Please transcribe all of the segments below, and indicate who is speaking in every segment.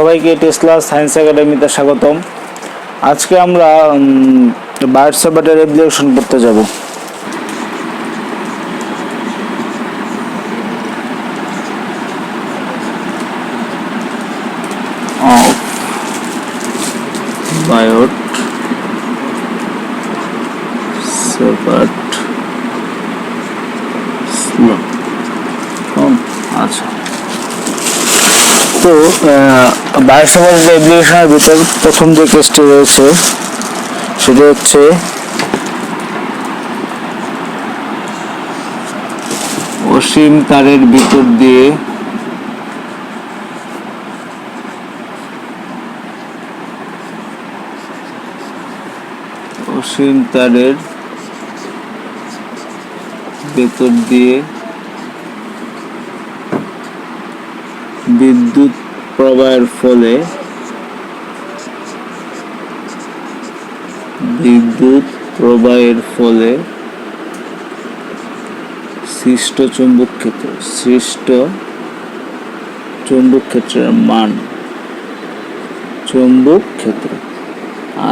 Speaker 1: সবাইকে Tesla science একাডেমিতে স্বাগতম। আজকে আমরা বায়োট সার্ভারের অ্যাপ্লিকেশন করতে যাব। বায়োট সার্ভার আচ্ছা, তো বায়োট সার্ভারের অ্যাপ্লিকেশনের ভিতর প্রথম যে কেসটি রয়েছে সেটা হচ্ছে অসীম তারের ভিতর দিয়ে বিদ্যুৎ প্রবাহের ফলে সৃষ্ট চৌম্বক ক্ষেত্রের মান চৌম্বক ক্ষেত্র।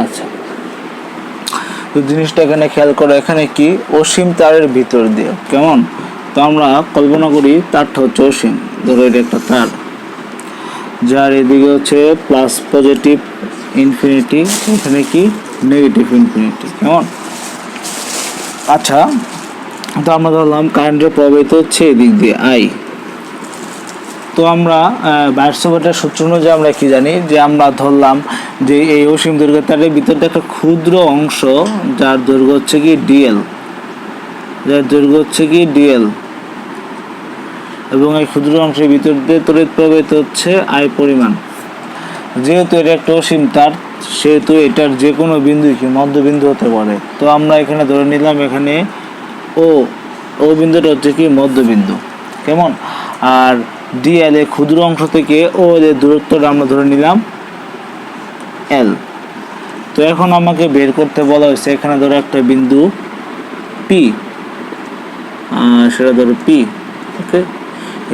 Speaker 1: আচ্ছা, তো জিনিসটা এখানে খেয়াল করো, এখানে কি অসীম তারের ভিতর দিয়ে, কেমন? তো আমরা কল্পনা করি তারটা হচ্ছে অসীম। ধরো এটা একটা তার, যার এদিকে হচ্ছে প্লাস পজিটিভ ইনফিনিটি, এখানে কি নেগেটিভ ইনফিনিটি, কেমন? আচ্ছা, তো আমরা ধরলাম কারেন্টের প্রবাহিত হচ্ছে এদিক দিয়ে আই। তো আমরা বায়োট সার্ভারের সূত্র অনুযায়ী আমরা কি জানি, যে আমরা ধরলাম যে এই অসীম দৈর্ঘ্যের তারের ভিতরে একটা ক্ষুদ্র অংশ যার দৈর্ঘ্য হচ্ছে কি ডিএল, এবং এই ক্ষুদ্র অংশের ভিতর দিয়ে তড়িৎ প্রবাহিত হচ্ছে আই পরিমাণ। যেহেতু এটা একটা অসীম তার, সেহেতু এটার যে কোনো বিন্দু কি মধ্যবিন্দু হতে পারে। তো আমরা এখানে ধরে নিলাম এখানে ও বিন্দুটা হচ্ছে কি মধ্যবিন্দু, কেমন? আর ডিএল এর ক্ষুদ্র অংশ থেকে ও এর দূরত্বটা আমরা ধরে নিলাম এল। তো এখন আমাকে বের করতে বলা হয়েছে এখানে ধরো একটা বিন্দু পি, সেটা ধরো পি। ওকে,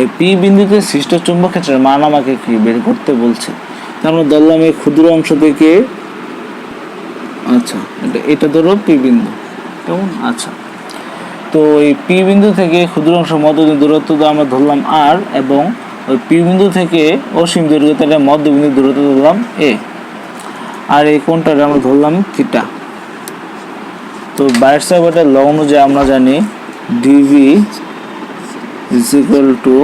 Speaker 1: এই পি বিন্দুতে সৃষ্ট চুম্বক ক্ষেত্রের মান আমাকে কি বের করতে বলছে। আমরা ধরলাম এই ক্ষুদ্র অংশ থেকে, আচ্ছা এটা ধরো পি বিন্দু, কেমন? আচ্ছা, তো এই পি বিন্দু থেকে ক্ষুদ্র অংশ মধ্যবিন্দু দূরত্ব আমরা ধরলাম আর, এবং ওই পি বিন্দু থেকে অসীম দৈর্ঘ্য তাহলে মধ্যবিন্দু দূরত্ব ধরলাম এ, আর এই কোণটা আমরা ধরলাম থিটা। তো বায়োট সার্ভারের ল অনুযায়ী আমরা জানি DB is equal to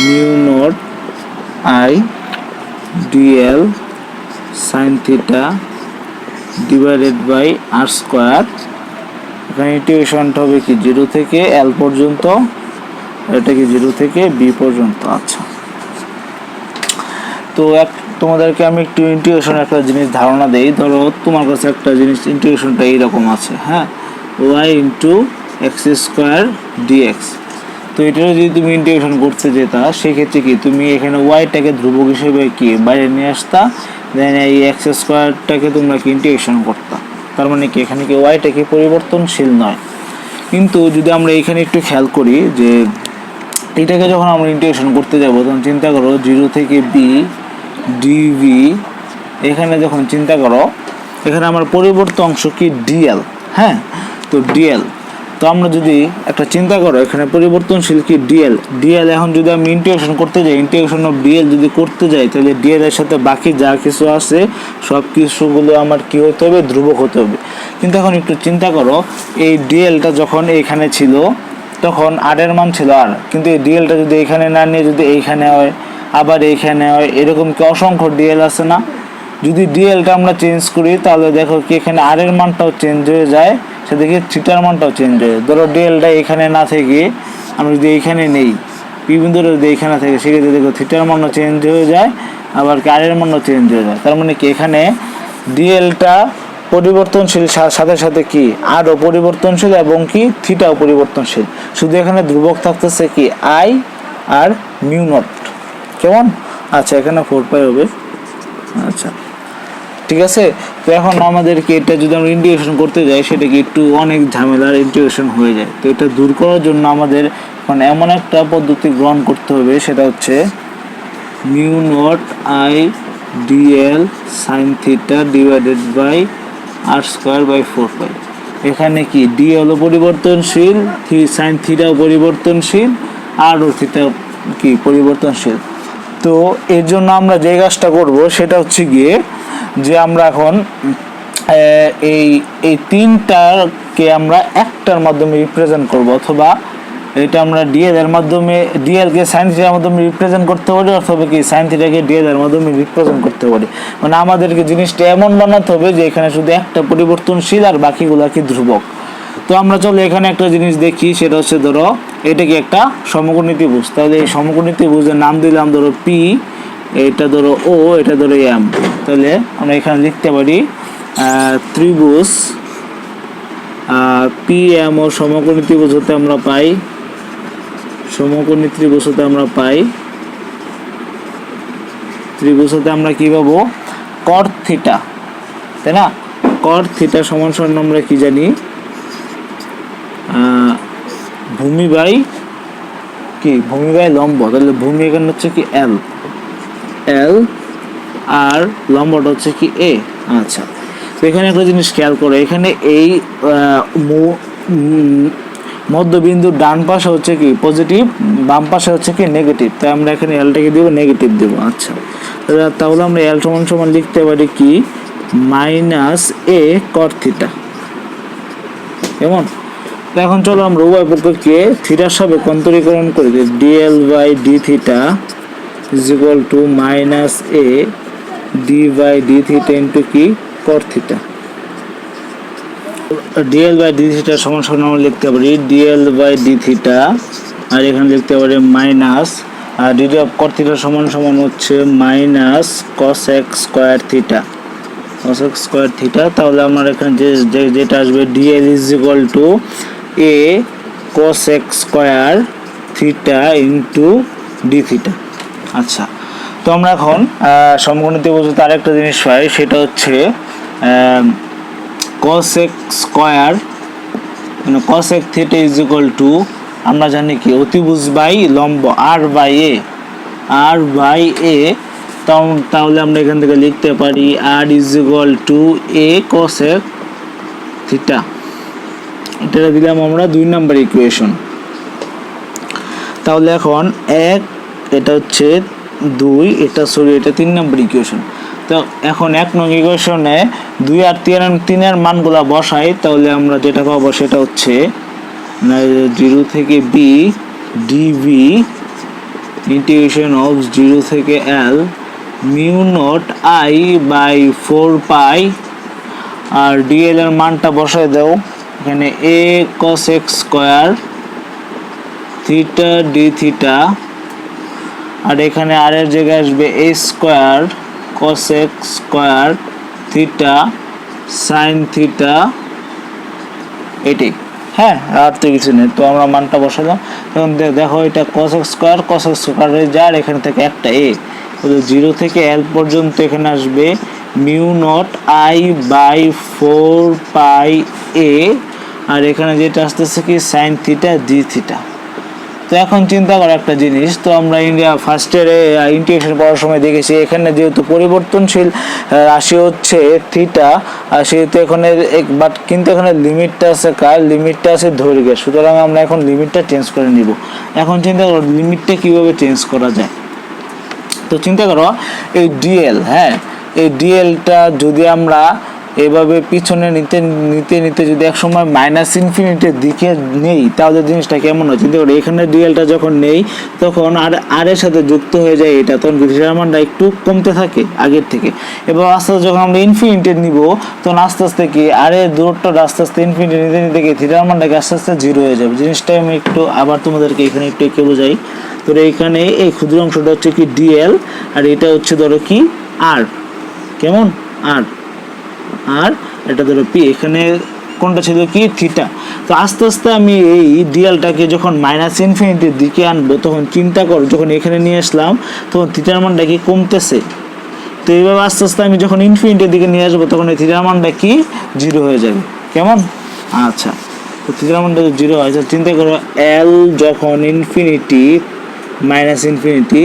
Speaker 1: mu naught I DL sine theta divided by R square. এখানে ইন্টিগ্রেশনটা হবে কি 0 থেকে এল পর্যন্ত, এটা কি 0 থেকে বি পর্যন্ত। আচ্ছা, তো তোমাদেরকে আমি একটু ইন্টিগ্রেশন একটা জিনিস ধারণা দেই। ধরো তোমার কাছে একটা জিনিস ইন্টিগ্রেশনটা এইরকম আছে, হ্যাঁ, Y into X square DX. তো এটারও যদি তুমি ইন্টিগ্রেশন করতে যেতা, সেক্ষেত্রে কি তুমি এখানে ওয়াইটাকে ধ্রুবক হিসেবে কি বাইরে নিয়ে আসতা, দেন এই এক্স স্কোয়ারটাকে তোমরা কি ইন্টিগ্রেশন করতা। তার মানে কি এখানে কি ওয়াইটা কি পরিবর্তনশীল নয়। কিন্তু যদি আমরা এখানে একটু খেয়াল করি যে এটাকে যখন আমরা ইন্টিগ্রেশন করতে যাব, তখন চিন্তা করো 0 থেকে বি ডিভি, এখানে যখন চিন্তা করো এখানে আমার পরিবর্তন অংশ কি ডিএল, হ্যাঁ, তো ডিএল। তো আমরা যদি একটা চিন্তা করো এখানে পরিবর্তনশীল কি ডিএল, এখন যদি আমি ইন্টিগ্রেশন করতে যাই, ইন্টিগ্রেশন অফ ডিএল যদি করতে যাই, তাহলে ডিএল এর সাথে বাকি যা কিছু আছে সব কিছুগুলো আমার কি হতে হবে, ধ্রুবক হতে হবে। কিন্তু এখন একটু চিন্তা করো, এই ডিএলটা যখন এইখানে ছিল তখন আর এর মান ছিল আর, কিন্তু এই ডিএলটা যদি এইখানে না নিয়ে যদি এইখানে হয়, আবার এইখানে হয়, এরকম কি অসংখ্য ডিএল আছে না? যদি ডিএলটা আমরা চেঞ্জ করি, তাহলে দেখো কি এখানে আর এর মানটাও চেঞ্জ হয়ে যায়, সেদিকে থিটার মানটাও চেঞ্জ হয়ে যায়। ধরো ডিএলটা এখানে না থেকে আমরা যদি এইখানে নেই, পি বিন্দুটা যদি এইখানে থাকে, সেক্ষেত্রে দেখো থিটার মানও চেঞ্জ হয়ে যায়, আবার আর এর মানও চেঞ্জ হয়ে যায়। তার মানে কি এখানে ডিএলটা পরিবর্তনশীল, সাথে সাথে কি আরও পরিবর্তনশীল, এবং কি থিটাও পরিবর্তনশীল। শুধু এখানে ধ্রুবক থাকতেছে কি আই আর মিউ নট, কেমন? আচ্ছা, এখানে 4 পাই হবে। আচ্ছা, ঠিক আছে। তো এখন আমাদেরকে এটা যদি আমরা ইন্টিগ্রেশন করতে যাই, সেটা কি একটু অনেক ঝামেলার ইন্টিগ্রেশন হয়ে যায়। তো এটা দূর করার জন্য আমাদের এখন এমন একটা পদ্ধতি গ্রহণ করতে হবে, সেটা হচ্ছে mu naught I DL sine theta divided by R square by 4 pi. এখানে কি ডিএল ও পরিবর্তনশীল, সাইন থিটাও পরিবর্তনশীল, আর ও থিটা কি পরিবর্তনশীল। তো এর জন্য আমরা যে কাজটা করব সেটা হচ্ছে গিয়ে যে আমরা এখন এই তিনটাকে আমরা একটার মাধ্যমে রিপ্রেজেন্ট করব, অথবা এটা আমরা ডিএল এর মাধ্যমে, ডিএল কে সাইন থিটার মাধ্যমে রিপ্রেজেন্ট করতে পারি, অথবা কি সাইন থিটাকে ডিএল এর মাধ্যমে রিপ্রেজেন্ট করতে পারি। মানে আমাদেরকে জিনিসটা এমন বানাতে হবে যে এখানে শুধু একটা পরিবর্তনশীল আর বাকিগুলা কি ধ্রুবক। তো আমরা চলো এখানে একটা জিনিস দেখি, সেটা হচ্ছে ধরো এটা কি একটা সমকোণী ত্রিভুজ। তাহলে এই সমকোণী ত্রিভুজের নাম দিলাম ধরো পি, এটা ধরো ও, এটা ধরো এম। তাহলে আমরা এখানে লিখতে পারি ত্রিভুজ পি এম ও সমকোণী ত্রিভুজ হতে আমরা পাই, সমকোণী ত্রিভুজ হতে আমরা পাই, ত্রিভুজ হতে আমরা কি পাবো, কট থিটা, তাই না? কট থিটা সমান সমান আমরা কি জানি, ভূমি বাই কি, ভূমি বাই লম্ব। তাহলে ভূমি এখানে হচ্ছে কি এল, এল আর লম্বটা হচ্ছে কি এ। আচ্ছা, তো এখানে একটা জিনিস খেয়াল করো, এখানে এই মধ্যবিন্দুর ডান পাশে হচ্ছে কি পজিটিভ, বাম পাশে হচ্ছে কি নেগেটিভ, তাই আমরা এখানে এলটাকে দিব নেগেটিভ দেবো। আচ্ছা, তাহলে আমরা এল সমান সমান লিখতে পারি কি মাইনাস এ কট থিটা, কেমন? এখন চলো আমরা উভয় পক্ষকে থিটার সাপেক্ষে অন্তরীকরণ করে দিই। Dl by d theta is equal to minus a d by d theta into কি cot theta. Dl by d theta সমান সমান আমরা লিখতে পারি ডিএল বাই ডি থিটা, আর এখানে লিখতে পারি মাইনাস আর ডিডি অফ কট থিটা সমান সমান হচ্ছে minus cos x square theta, cos x square theta. তাহলে আমার এখানে যেটা আসবে dl is equal to a cos x square theta into D theta. আচ্ছা, তো আমরা এখন সমকোণী ত্রিভুজে আরেকটা জিনিস পাই, সেটা হচ্ছে cos x স্কয়ার, মানে cos x theta is equal two আমরা জানি কি অতিভুজ বাই লম্ব আর বাই এ, আর বাই এ। তাহলে আমরা এখান থেকে লিখতে পারি আর is equal to a cos x theta. এটা দিলাম আমরা 2 নম্বর ইকুয়েশন। তাহলে এখন এক, এটা হচ্ছে 2, এটা সরি এটা 3 নম্বর ইকুয়েশন। তো এখন 1 নং ইকুয়েশনে 2 আর 3 এর মানগুলা বসাই, তাহলে আমরা যেটা পাবো সেটা হচ্ছে 0 থেকে b dv ইন্টিগ্রেশন অফ 0 থেকে l mu naught i by 4 pi, আর dl এর মানটা বসাই দাও এখানে a cos x square theta d theta, আর এখানে r এর জায়গায় আসবে a square cos x square theta sin theta, এটি। হ্যাঁ, আর তো কিছু নেই। তো আমরা মানটা বসালাম। এখন দেখো এটা cos x স্কয়ার হয়ে যায়, আর এখানে থেকে একটা a, 0 থেকে l পর্যন্ত এখানে আসবে mu naught i by 4 pi a, আর এখানে যেটা আসতেছে কি sin থিটা d থিটা। তো এখন চিন্তা করা একটা জিনিস, তো আমরা ফার্স্ট ইয়ারে ইন্টিগ্রেশন পড়ার সময় দেখেছি এখানে যেহেতু পরিবর্তনশীল রাশি হচ্ছে থিটা, আর সেহেতু এখানে বাট কিন্তু এখানে লিমিটটা আছে কার, লিমিটটা আছে দৈর্ঘ্যের। সুতরাং আমরা এখন লিমিটটা চেঞ্জ করে নিব। এখন চিন্তা করো লিমিটটা কিভাবে চেঞ্জ করা যায়। তো চিন্তা করো এই ডিএল, হ্যাঁ এই ডিএলটা যদি আমরা এভাবে পিছনে নিতে নিতে নিতে যদি এক সময় মাইনাস ইনফিনিটির দিকে নেই, তাহলে জিনিসটা কেমন হয় চিন্তা করি। এখানে ডিএলটা যখন নেই তখন আর এর সাথে যুক্ত হয়ে যায় এটা, তখন থিটার মানটা একটু কমতে থাকে আগের থেকে। এবার আস্তে আস্তে যখন আমরা ইনফিনিটি নিব তখন আস্তে আস্তে কি আর এর দূরত্বটা আস্তে আস্তে ইনফিনিটি নিতে নিতে কি থিটার মানটাকে আস্তে আস্তে 0 হয়ে যাবে। জিনিসটা আমি একটু আবার তোমাদেরকে এখানে একটু এঁকে বোঝাই। তো এইখানে এই ক্ষুদ্র অংশটা হচ্ছে কি ডিএল, আর এটা হচ্ছে ধরো কি আর, কেমন আর, আর এটা ধরো পি, এখানে কোনটা ছিল কি থিটা। তো আস্তে আস্তে আমি এই ডিএলটাকে যখন মাইনাস ইনফিনিটির দিকে আনবো তখন চিন্তা করো যখন এখানে নিয়ে আসলাম তখন থিটার মানটা কি কমতেছে। তো এইভাবে আস্তে আস্তে আমি যখন ইনফিনিটির দিকে নিয়ে আসবো তখন এই থিটার মানটা কি 0 হয়ে যাবে, কেমন? আচ্ছা, তো থিটার মানটা 0 হয়, চিন্তা করো এল যখন ইনফিনিটি মাইনাস ইনফিনিটি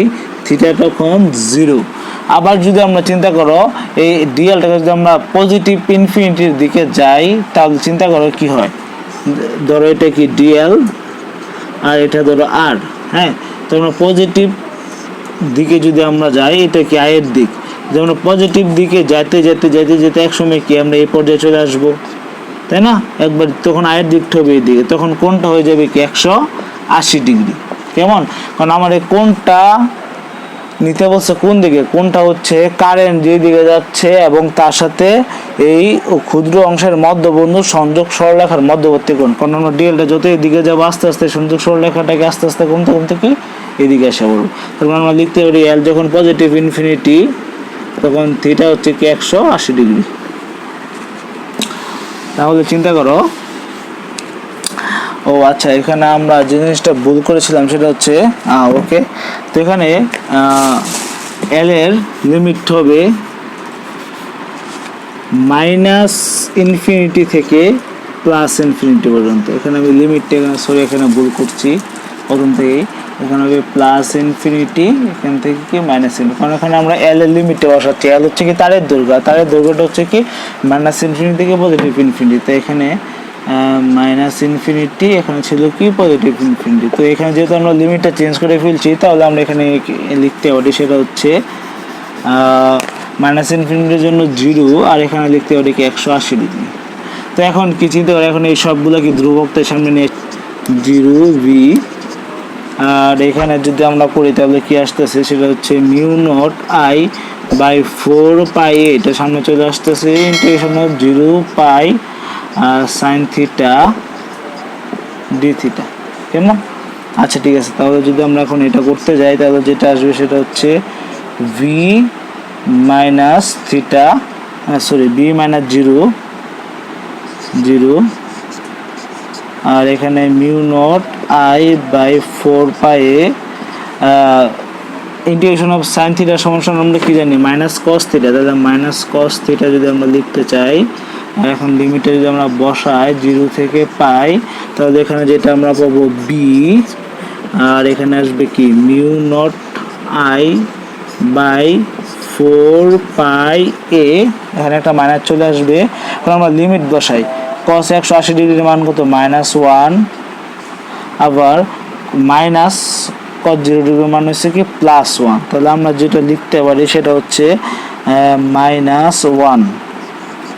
Speaker 1: থিটা তখন 0। আবার যদি আমরা চিন্তা করো এই ডিএলটাকে যদি আমরা পজিটিভ ইনফিনিটির দিকে যাই তাহলে চিন্তা করো কি হয়। ধরো এটা কি ডিএল আর এটা ধরো আর, হ্যাঁ, তো আমরা পজিটিভ দিকে যদি আমরা যাই এটা কি আয়ের দিক, যেমন পজিটিভ দিকে যেতে যেতে যেতে যেতে একসময় কি আমরা এই পর্যায়ে চলে আসবো, তাই না? একবার তখন আয়ের দিকটা হবে এই দিকে, তখন কোনটা হয়ে যাবে কি 180 ডিগ্রি। কেমন? কারণ আমার এই কোনটা নিতে বলছে কোন দিকে, কোনটা হচ্ছে কারেন্ট যে দিকে যাচ্ছে এবং তার সাথে এই ক্ষুদ্র অংশের মধ্যবন্ধু সংযোগ সরলরেখার মধ্যবর্তী কোণ। কারণ আমরা ডিএলটা যত এদিকে যাবো আস্তে আস্তে সংযোগ সরলরেখাটাকে আস্তে আস্তে কমতে কমতে কি এদিকে আসা বলবো। তখন আমরা লিখতে পারি এল যখন পজিটিভ ইনফিনিটি তখন থিটা হচ্ছে কি 180 ডিগ্রি। তাহলে চিন্তা করো, ও আচ্ছা, এখানে আমরা যে জিনিসটা ভুল করেছিলাম সেটা হচ্ছে ওকে, তো এখানে এল এর লিমিট হবে মাইনাস ইনফিনিটি থেকে প্লাস ইনফিনিটি পর্যন্ত। এখানে আমি লিমিটটা এখানে ভুল করছি প্রথম থেকেই। এখানে হবে প্লাস ইনফিনিটি, এখান থেকে কি মাইনাস ইনফিনিটি, কারণ এখানে আমরা এল এর লিমিটে বসাচ্ছি। এল হচ্ছে কি তারের দৈর্ঘ্য, তারের দৈর্ঘ্যটা হচ্ছে কি মাইনাস ইনফিনিটি থেকে পজিটিভ ইনফিনিটি। তো এখানে মাইনাস ইনফিনিটি, এখানে ছিল কি পজিটিভ ইনফিনিটি। তো এখানে যেহেতু আমরা লিমিটটা চেঞ্জ করে ফেলছি তাহলে আমরা এখানে লিখতে পারি সেটা হচ্ছে মাইনাস ইনফিনিটির জন্য 0 আর এখানে লিখতে পারি কি 180 ডিগ্রি। তো এখন কি চিন্তা করে, এখন এই সবগুলো কি ধ্রুবকদের সামনে নিয়ে 0 ভি, আর এখানে যদি আমরা করি তাহলে কি আসতেছে সেটা হচ্ছে মিউ নট আই বাই 4 পাই, এটা সামনে চলে আসতেছে integration of 0 pi sine theta D theta. কেমন? আচ্ছা ঠিক আছে, তাহলে যদি আমরা এখন এটা করতে যাই তাহলে যেটা আসবে সেটা হচ্ছে V minus theta, sorry B minus 0 আর এখানে mu naught I by 4 pi integration of sine theta সমান আমরা কি জানি মাইনাস কস থিটা। তাহলে মাইনাস কস থিটা যদি আমরা লিখতে চাই আর এখন লিমিটে যদি আমরা বসাই 0 থেকে পাই তাহলে এখানে যেটা আমরা পাবো বি আর এখানে আসবে কি মিউ নট আই বাই 4 পাই এ, এখানে একটা মাইনাস চলে আসবে। এখন আমরা লিমিট বসাই, cos 180 ডিগ্রির মান কত -1, আবার মাইনাস cos 0 ডিগ্রির মান হচ্ছে কি +1। তাহলে আমরা যেটা লিখতে পারি সেটা হচ্ছে -1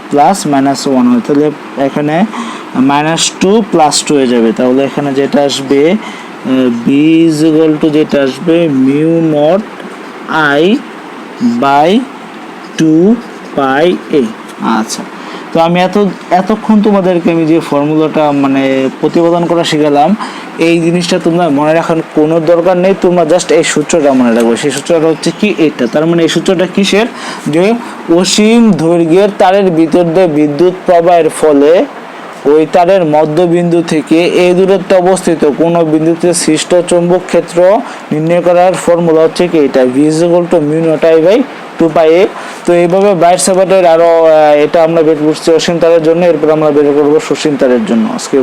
Speaker 1: প্লাস -1 হয়, তাহলে এখানে -2 +2 হয়ে যাবে। তাহলে এখানে যেটা আসবে বি ইজ ইকুয়াল টু যেটা আসবে mu naught I by 2 pi এ। আচ্ছা, তো আমি এতক্ষণ তোমাদেরকে আমি যে ফর্মুলাটা মানে প্রতিপাদন করা শিখালাম এই জিনিসটা তোমরা মনে রাখার কোনো দরকার নেই, তোমরা জাস্ট এই সূত্রটা মনে রাখবে। সেই সূত্রটা হচ্ছে কি এটা, তার মানে এই সূত্রটা কিসের, যে অসীম দৈর্ঘ্যের তারের ভিতর দিয়ে বিদ্যুৎ প্রবাহের ফলে ওই তারের মধ্যবিন্দু থেকে এই দূরত্বে অবস্থিত কোনো বিন্দুতে সৃষ্ট চৌম্বক ক্ষেত্র নির্ণয় করার ফর্মুলা হচ্ছে কি এটা, V is equal to mu naught I by 2 pi A. তো এইভাবে বাইর সাবাটের আরো এটা আমরা বের করছি অসীম তারের জন্য, এরপর আমরা বের করবো সসীম তারের জন্য আজকে।